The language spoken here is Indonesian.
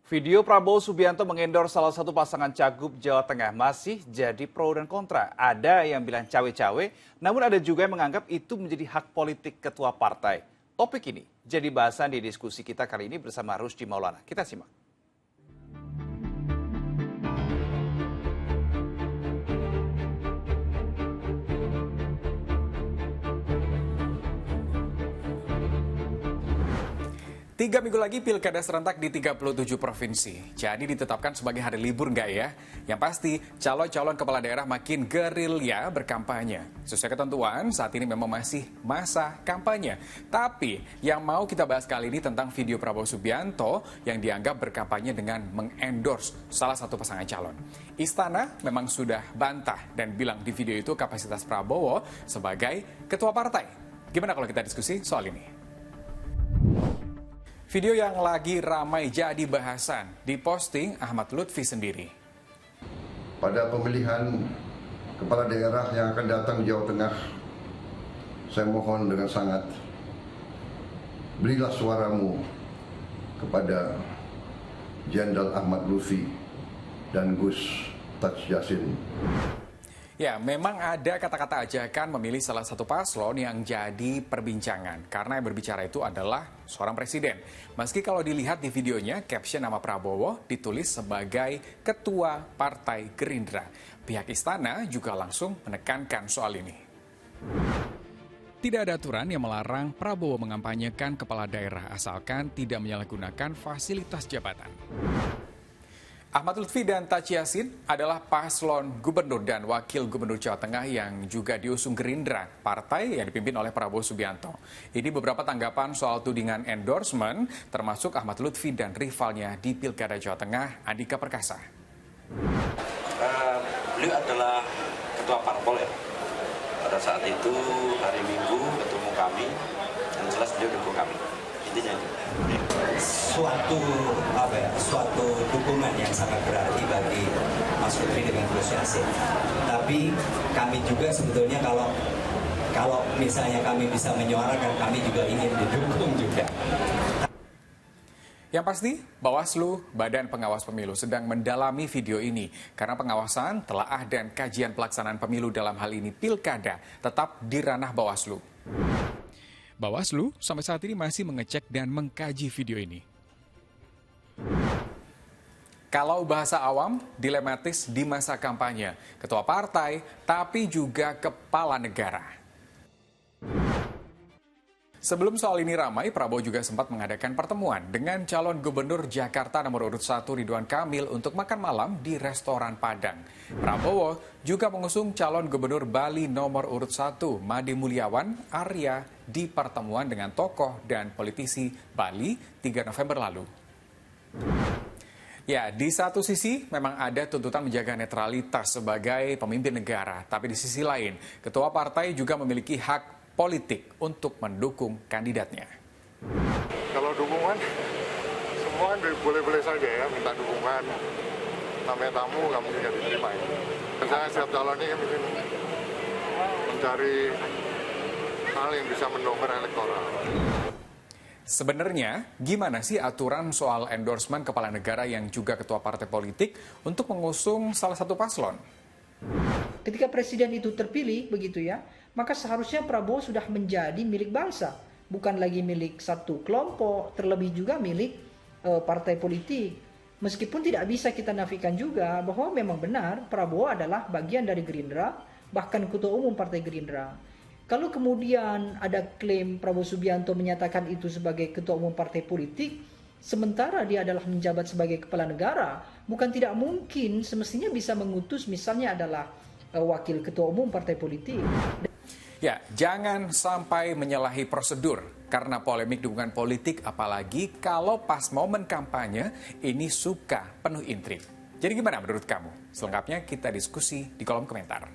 Video Prabowo Subianto mengendorse salah satu pasangan cagup Jawa Tengah masih jadi pro dan kontra. Ada yang bilang cawe-cawe, namun ada juga yang menganggap itu menjadi hak politik ketua partai. Topik ini jadi bahasan di diskusi kita kali ini bersama Rusdi Maulana. Kita simak. Tiga minggu lagi pilkada serentak di 37 provinsi. Jadi ditetapkan sebagai hari libur nggak ya? Yang pasti, calon-calon kepala daerah makin gerilya berkampanye. Sesuai ketentuan, saat ini memang masih masa kampanye. Tapi, yang mau kita bahas kali ini tentang video Prabowo Subianto yang dianggap berkampanye dengan mengendorse salah satu pasangan calon. Istana memang sudah bantah dan bilang di video itu kapasitas Prabowo sebagai ketua partai. Gimana kalau kita diskusi soal ini? Video yang lagi ramai jadi bahasan diposting Ahmad Lutfi sendiri. Pada pemilihan kepala daerah yang akan datang di Jawa Tengah, saya mohon dengan sangat, berilah suaramu kepada Jenderal Ahmad Lutfi dan Gus Taj Yassin. Ya, memang ada kata-kata ajakan memilih salah satu paslon yang jadi perbincangan. Karena yang berbicara itu adalah seorang presiden. Meski kalau dilihat di videonya, caption nama Prabowo ditulis sebagai Ketua Partai Gerindra. Pihak istana juga langsung menekankan soal ini. Tidak ada aturan yang melarang Prabowo mengampanyekan kepala daerah asalkan tidak menyalahgunakan fasilitas jabatan. Ahmad Lutfi dan Taj Yassin adalah paslon gubernur dan wakil gubernur Jawa Tengah yang juga diusung Gerindra, partai yang dipimpin oleh Prabowo Subianto. Ini beberapa tanggapan soal tudingan endorsement, termasuk Ahmad Lutfi dan rivalnya di Pilkada Jawa Tengah, Andika Perkasa. Beliau adalah ketua parpol ya. Pada saat itu hari Minggu ketemu kami, yang jelas beliau dukung kami. Intinya itu. Suatu dukungan yang sangat berarti bagi Mas Lutfi dengan Gus Yassin. Tapi kami juga sebetulnya kalau misalnya kami bisa menyuarakan, kami juga ingin didukung juga. Yang pasti, Bawaslu, Badan Pengawas Pemilu, sedang mendalami video ini karena pengawasan, telaah dan kajian pelaksanaan pemilu dalam hal ini pilkada tetap di ranah Bawaslu. Bawaslu sampai saat ini masih mengecek dan mengkaji video ini. Kalau bahasa awam, dilematis di masa kampanye, ketua partai, tapi juga kepala negara. Sebelum soal ini ramai, Prabowo juga sempat mengadakan pertemuan dengan calon gubernur Jakarta nomor urut 1 Ridwan Kamil untuk makan malam di restoran Padang. Prabowo juga mengusung calon gubernur Bali nomor urut 1 Made Mulyawan Arya di pertemuan dengan tokoh dan politisi Bali 3 November lalu. Ya, di satu sisi memang ada tuntutan menjaga netralitas sebagai pemimpin negara. Tapi di sisi lain, ketua partai juga memiliki hak politik untuk mendukung kandidatnya. Kalau dukungan, semua boleh-boleh saja ya, minta dukungan. Namanya tamu, nggak mungkin nggak diterima. Misalnya setiap calon ini mungkin mencari hal yang bisa mendomper elektoral. Sebenarnya, gimana sih aturan soal endorsement kepala negara yang juga ketua partai politik untuk mengusung salah satu paslon? Ketika presiden itu terpilih, begitu ya, maka seharusnya Prabowo sudah menjadi milik bangsa, bukan lagi milik satu kelompok, terlebih juga milik partai politik. Meskipun tidak bisa kita nafikan juga bahwa memang benar Prabowo adalah bagian dari Gerindra, bahkan ketua umum partai Gerindra. Kalau kemudian ada klaim Prabowo Subianto menyatakan itu sebagai ketua umum partai politik, sementara dia adalah menjabat sebagai kepala negara, bukan tidak mungkin semestinya bisa mengutus misalnya adalah wakil ketua umum partai politik. Ya, jangan sampai menyalahi prosedur karena polemik dukungan politik, apalagi kalau pas momen kampanye ini suka penuh intrik. Jadi gimana menurut kamu? Selengkapnya kita diskusi di kolom komentar.